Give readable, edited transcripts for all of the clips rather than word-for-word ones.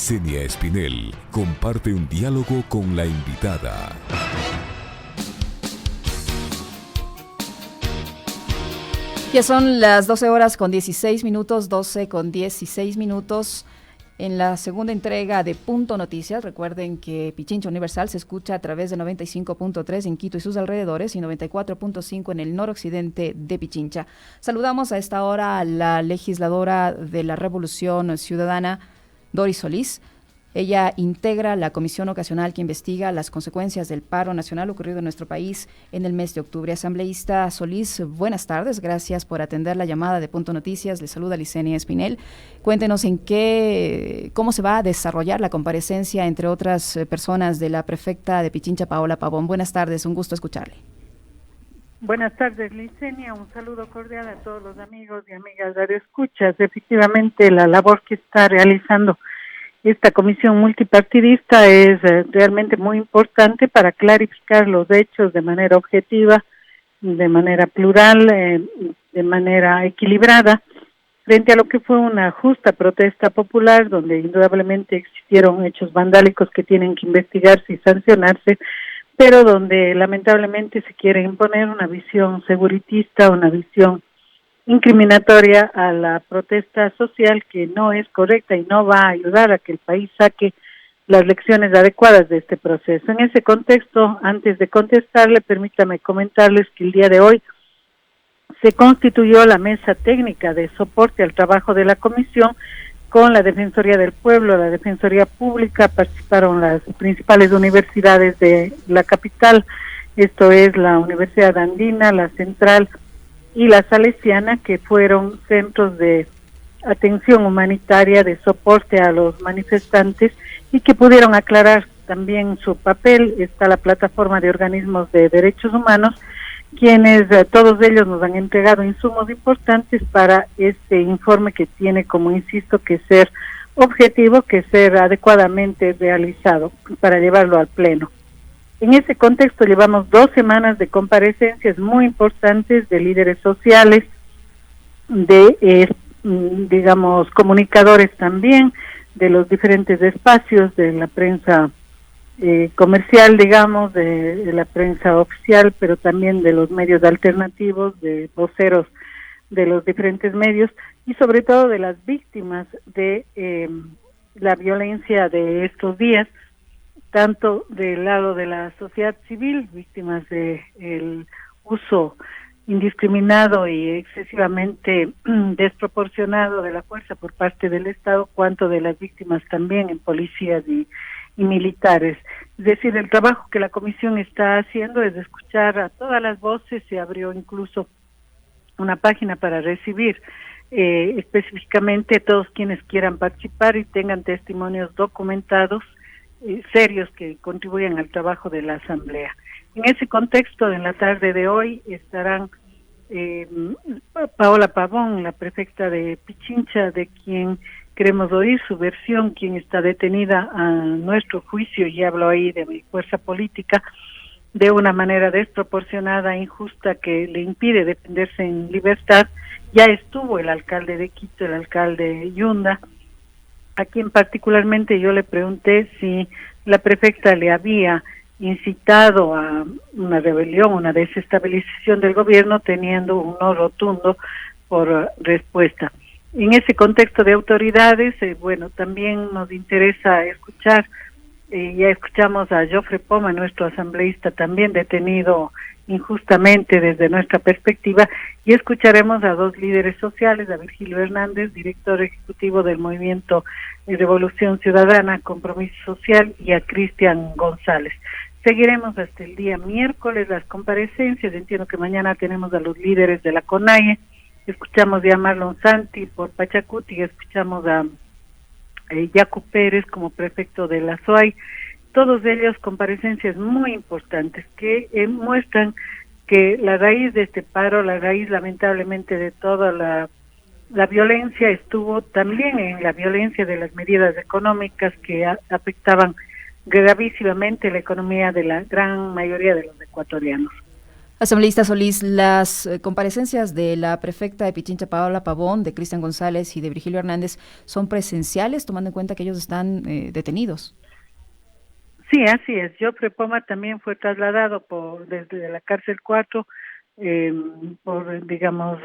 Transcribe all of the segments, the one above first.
Licenia Espinel comparte un diálogo con la invitada. Ya son las 12 horas con 16 minutos, 12 con 16 minutos. En la segunda entrega de Punto Noticias, recuerden que Pichincha Universal se escucha a través de 95.3 en Quito y sus alrededores y 94.5 en el noroccidente de Pichincha. Saludamos a esta hora a la legisladora de la Revolución Ciudadana, Doris Solís. Ella integra la comisión ocasional que investiga las consecuencias del paro nacional ocurrido en nuestro país en el mes de octubre. Asambleísta Solís, buenas tardes, gracias por atender la llamada de Punto Noticias. Le saluda Licenia Espinel. Cuéntenos cómo se va a desarrollar la comparecencia, entre otras personas, de la prefecta de Pichincha, Paola Pavón. Buenas tardes, un gusto escucharle. Buenas tardes, Licenia. Un saludo cordial a todos los amigos y amigas radioescuchas. Efectivamente, la labor que está realizando esta comisión multipartidista es realmente muy importante para clarificar los hechos de manera objetiva, de manera plural, de manera equilibrada, frente a lo que fue una justa protesta popular, donde indudablemente existieron hechos vandálicos que tienen que investigarse y sancionarse, pero donde lamentablemente se quiere imponer una visión seguritista, una visión incriminatoria a la protesta social, que no es correcta y no va a ayudar a que el país saque las lecciones adecuadas de este proceso. En ese contexto, antes de contestarle, permítame comentarles que el día de hoy se constituyó la mesa técnica de soporte al trabajo de la comisión con la Defensoría del Pueblo, la Defensoría Pública. Participaron las principales universidades de la capital, esto es la Universidad Andina, la Central y la Salesiana, que fueron centros de atención humanitaria, de soporte a los manifestantes, y que pudieron aclarar también su papel. Está la plataforma de organismos de derechos humanos, quienes todos ellos nos han entregado insumos importantes para este informe, que tiene, como insisto, que ser objetivo, que ser adecuadamente realizado para llevarlo al Pleno. En ese contexto llevamos 2 semanas de comparecencias muy importantes de líderes sociales, de, comunicadores también, de los diferentes espacios, de la prensa comercial, de la prensa oficial, pero también de los medios alternativos, de voceros de los diferentes medios y sobre todo de las víctimas de la violencia de estos días, tanto del lado de la sociedad civil, víctimas de el uso indiscriminado y excesivamente desproporcionado de la fuerza por parte del Estado, cuanto de las víctimas también en policías y militares. Es decir, el trabajo que la comisión está haciendo es escuchar a todas las voces. Se abrió incluso una página para recibir específicamente a todos quienes quieran participar y tengan testimonios documentados serios que contribuyan al trabajo de la Asamblea. En ese contexto, en la tarde de hoy estarán Paola Pavón, la prefecta de Pichincha, de quien queremos oír su versión, quien está detenida a nuestro juicio, y hablo ahí de mi fuerza política, de una manera desproporcionada, injusta, que le impide defenderse en libertad. Ya estuvo el alcalde de Quito, el alcalde Yunda, a quien particularmente yo le pregunté si la prefecta le había incitado a una rebelión, una desestabilización del gobierno, teniendo un no rotundo por respuesta. En ese contexto de autoridades, también nos interesa escuchar, ya escuchamos a Jofre Poma, nuestro asambleísta también detenido injustamente desde nuestra perspectiva, y escucharemos a 2 líderes sociales, a Virgilio Hernández, director ejecutivo del Movimiento de Revolución Ciudadana, Compromiso Social, y a Cristian González. Seguiremos hasta el día miércoles las comparecencias. Entiendo que mañana tenemos a los líderes de la CONAIE, escuchamos ya a Marlon Santi por Pachacuti, escuchamos a Yacu Pérez como prefecto de la SOAI. Todos ellos comparecencias muy importantes que muestran que la raíz de este paro, la raíz lamentablemente de toda la violencia, estuvo también en la violencia de las medidas económicas que afectaban gravísimamente la economía de la gran mayoría de los ecuatorianos. Asambleísta Solís, las comparecencias de la prefecta de Pichincha, Paola Pavón, de Cristian González y de Virgilio Hernández son presenciales, tomando en cuenta que ellos están detenidos. Sí, así es. Yo Prepoma también fue trasladado desde la cárcel 4 digamos,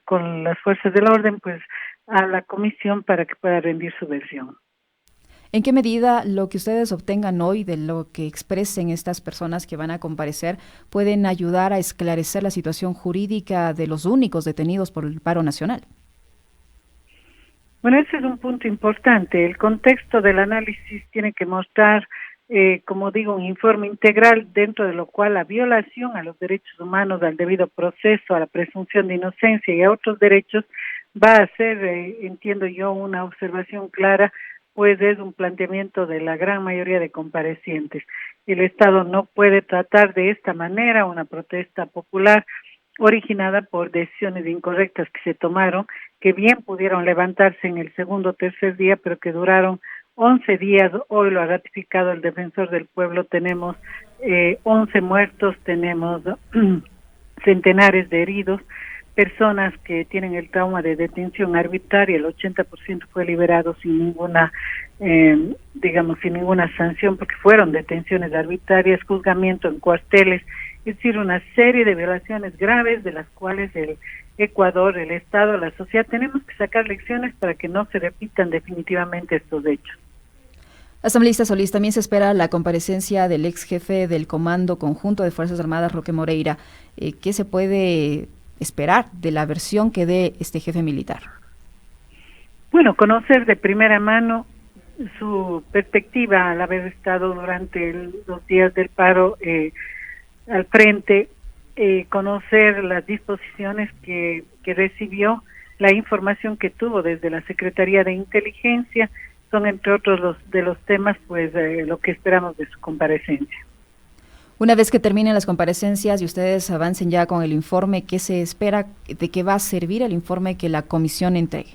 con las fuerzas del orden, pues a la comisión para que pueda rendir su versión. ¿En qué medida lo que ustedes obtengan hoy de lo que expresen estas personas que van a comparecer pueden ayudar a esclarecer la situación jurídica de los únicos detenidos por el paro nacional? Bueno, ese es un punto importante. El contexto del análisis tiene que mostrar, como digo, un informe integral dentro de lo cual la violación a los derechos humanos, al debido proceso, a la presunción de inocencia y a otros derechos va a ser, entiendo yo, una observación clara, pues es un planteamiento de la gran mayoría de comparecientes. El Estado no puede tratar de esta manera una protesta popular originada por decisiones incorrectas que se tomaron, que bien pudieron levantarse en el segundo o tercer día, pero que duraron 11 días. Hoy lo ha ratificado el defensor del pueblo. Tenemos 11 muertos, tenemos centenares de heridos, personas que tienen el trauma de detención arbitraria. El 80% fue liberado sin ninguna, sin ninguna sanción, porque fueron detenciones arbitrarias, juzgamiento en cuarteles, es decir, una serie de violaciones graves de las cuales el Ecuador, el Estado, la sociedad, tenemos que sacar lecciones para que no se repitan definitivamente estos hechos. Asambleísta Solís, también se espera la comparecencia del ex jefe del Comando Conjunto de Fuerzas Armadas, Roque Moreira. ¿Qué se puede esperar de la versión que dé este jefe militar? Bueno, conocer de primera mano su perspectiva al haber estado durante los días del paro al frente, conocer las disposiciones que recibió, la información que tuvo desde la Secretaría de Inteligencia, son entre otros de los temas, pues lo que esperamos de su comparecencia. Una vez que terminen las comparecencias y ustedes avancen ya con el informe, ¿qué se espera? ¿De qué va a servir el informe que la comisión entregue?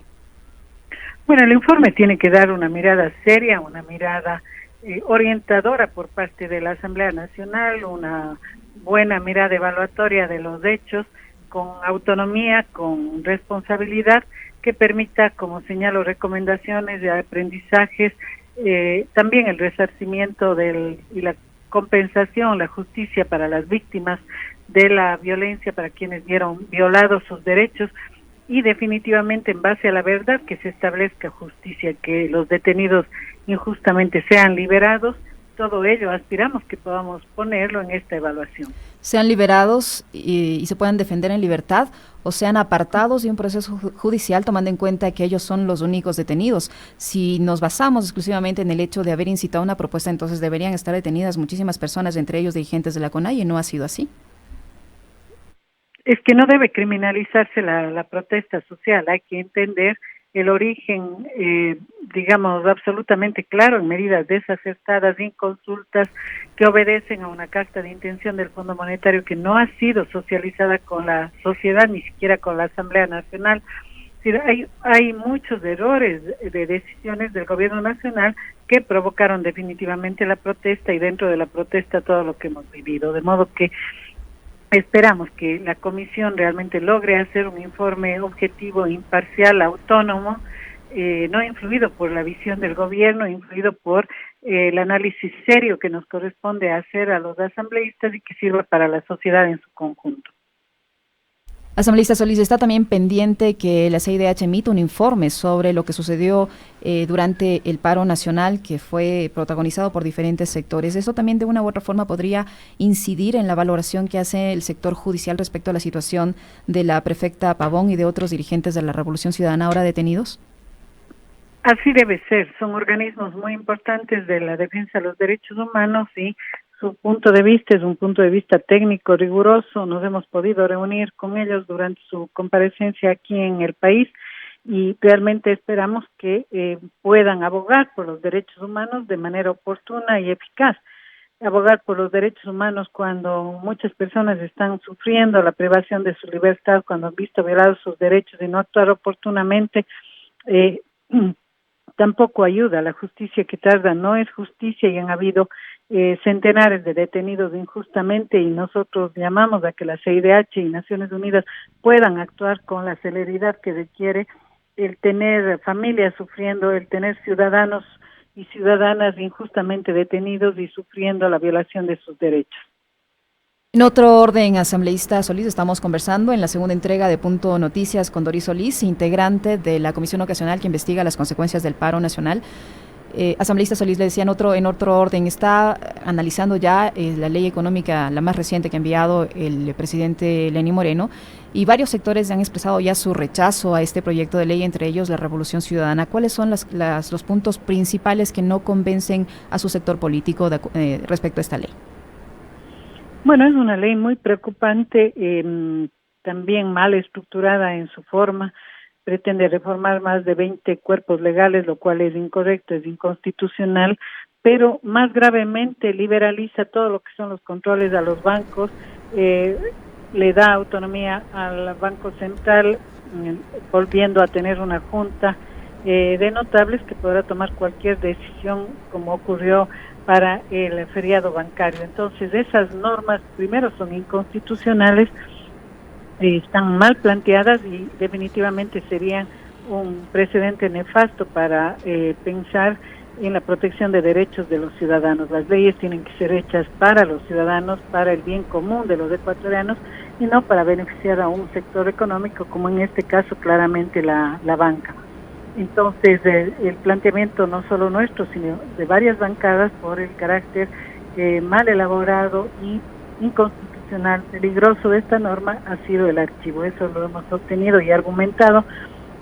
Bueno, el informe tiene que dar una mirada seria, una mirada orientadora por parte de la Asamblea Nacional, una buena mirada evaluatoria de los hechos, con autonomía, con responsabilidad, que permita, como señalo, recomendaciones de aprendizajes, también el resarcimiento y la compensación, la justicia para las víctimas de la violencia, para quienes vieron violados sus derechos, y definitivamente en base a la verdad que se establezca justicia, que los detenidos injustamente sean liberados. Todo ello aspiramos que podamos ponerlo en esta evaluación. Sean liberados y se puedan defender en libertad, o sean apartados de un proceso judicial, tomando en cuenta que ellos son los únicos detenidos. Si nos basamos exclusivamente en el hecho de haber incitado una propuesta, entonces deberían estar detenidas muchísimas personas, entre ellos dirigentes de la CONAIE, y no ha sido así. Es que no debe criminalizarse la protesta social. Hay que entender el origen, absolutamente claro, en medidas desacertadas, sin consultas, que obedecen a una carta de intención del Fondo Monetario que no ha sido socializada con la sociedad, ni siquiera con la Asamblea Nacional. Hay muchos errores de decisiones del gobierno nacional que provocaron definitivamente la protesta, y dentro de la protesta todo lo que hemos vivido, de modo que esperamos que la comisión realmente logre hacer un informe objetivo, imparcial, autónomo, no influido por la visión del gobierno, influido por el análisis serio que nos corresponde hacer a los asambleístas y que sirva para la sociedad en su conjunto. Asambleísta Solís, está también pendiente que la CIDH emita un informe sobre lo que sucedió durante el paro nacional, que fue protagonizado por diferentes sectores. ¿Eso también de una u otra forma podría incidir en la valoración que hace el sector judicial respecto a la situación de la prefecta Pavón y de otros dirigentes de la Revolución Ciudadana ahora detenidos? Así debe ser. Son organismos muy importantes de la defensa de los derechos humanos y su punto de vista es un punto de vista técnico, riguroso. Nos hemos podido reunir con ellos durante su comparecencia aquí en el país y realmente esperamos que puedan abogar por los derechos humanos de manera oportuna y eficaz. Abogar por los derechos humanos cuando muchas personas están sufriendo la privación de su libertad, cuando han visto violados sus derechos y no actuar oportunamente, tampoco ayuda. La justicia que tarda no es justicia y han habido centenares de detenidos injustamente, y nosotros llamamos a que la CIDH y Naciones Unidas puedan actuar con la celeridad que requiere el tener familias sufriendo, el tener ciudadanos y ciudadanas injustamente detenidos y sufriendo la violación de sus derechos. En otro orden, asambleísta Solís, estamos conversando en la segunda entrega de Punto Noticias con Doris Solís, integrante de la Comisión Ocasional que investiga las consecuencias del paro nacional. Asambleísta Solís, le decía en otro orden, está analizando ya la ley económica, la más reciente que ha enviado el presidente Lenín Moreno, y varios sectores han expresado ya su rechazo a este proyecto de ley, entre ellos la Revolución Ciudadana. ¿Cuáles son los puntos principales que no convencen a su sector político respecto a esta ley? Bueno, es una ley muy preocupante, también mal estructurada en su forma. Pretende reformar más de 20 cuerpos legales, lo cual es incorrecto, es inconstitucional, pero más gravemente liberaliza todo lo que son los controles a los bancos, le da autonomía al Banco Central, volviendo a tener una junta de notables que podrá tomar cualquier decisión, como ocurrió para el feriado bancario. Entonces, esas normas, primero, son inconstitucionales, están mal planteadas y definitivamente serían un precedente nefasto para pensar en la protección de derechos de los ciudadanos. Las leyes tienen que ser hechas para los ciudadanos, para el bien común de los ecuatorianos, y no para beneficiar a un sector económico, como en este caso claramente la banca. Entonces, el planteamiento no solo nuestro, sino de varias bancadas, por el carácter mal elaborado y inconstitucional, peligroso de esta norma, ha sido el archivo. Eso lo hemos obtenido y argumentado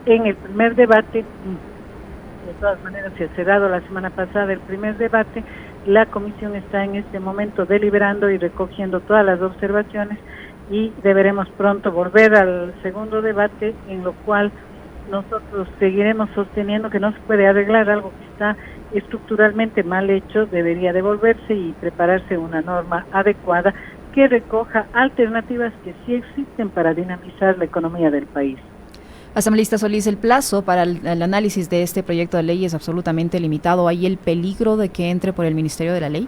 en el primer debate. De todas maneras, se ha cerrado la semana pasada el primer debate. La comisión está en este momento deliberando y recogiendo todas las observaciones, y deberemos pronto volver al segundo debate, en lo cual nosotros seguiremos sosteniendo que no se puede arreglar algo que está estructuralmente mal hecho. Debería devolverse y prepararse una norma adecuada que recoja alternativas que sí existen para dinamizar la economía del país. Asambleísta Solís, el plazo para el análisis de este proyecto de ley es absolutamente limitado. ¿Hay el peligro de que entre por el Ministerio de la Ley?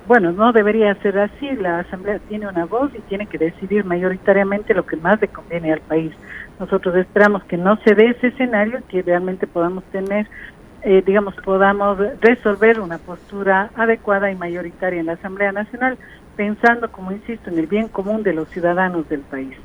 Bueno, no debería ser así. La Asamblea tiene una voz y tiene que decidir mayoritariamente lo que más le conviene al país. Nosotros esperamos que no se dé ese escenario, que realmente podamos tener, podamos resolver una postura adecuada y mayoritaria en la Asamblea Nacional, pensando, como insisto, en el bien común de los ciudadanos del país.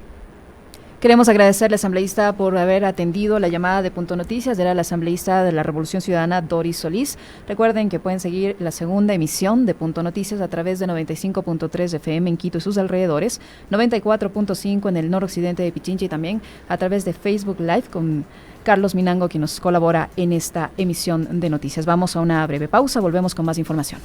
Queremos agradecerle, asambleísta, por haber atendido la llamada de Punto Noticias. Era la asambleísta de la Revolución Ciudadana, Doris Solís. Recuerden que pueden seguir la segunda emisión de Punto Noticias a través de 95.3 FM en Quito y sus alrededores, 94.5 en el noroccidente de Pichincha, y también a través de Facebook Live con Carlos Minango, quien nos colabora en esta emisión de noticias. Vamos a una breve pausa, volvemos con más información.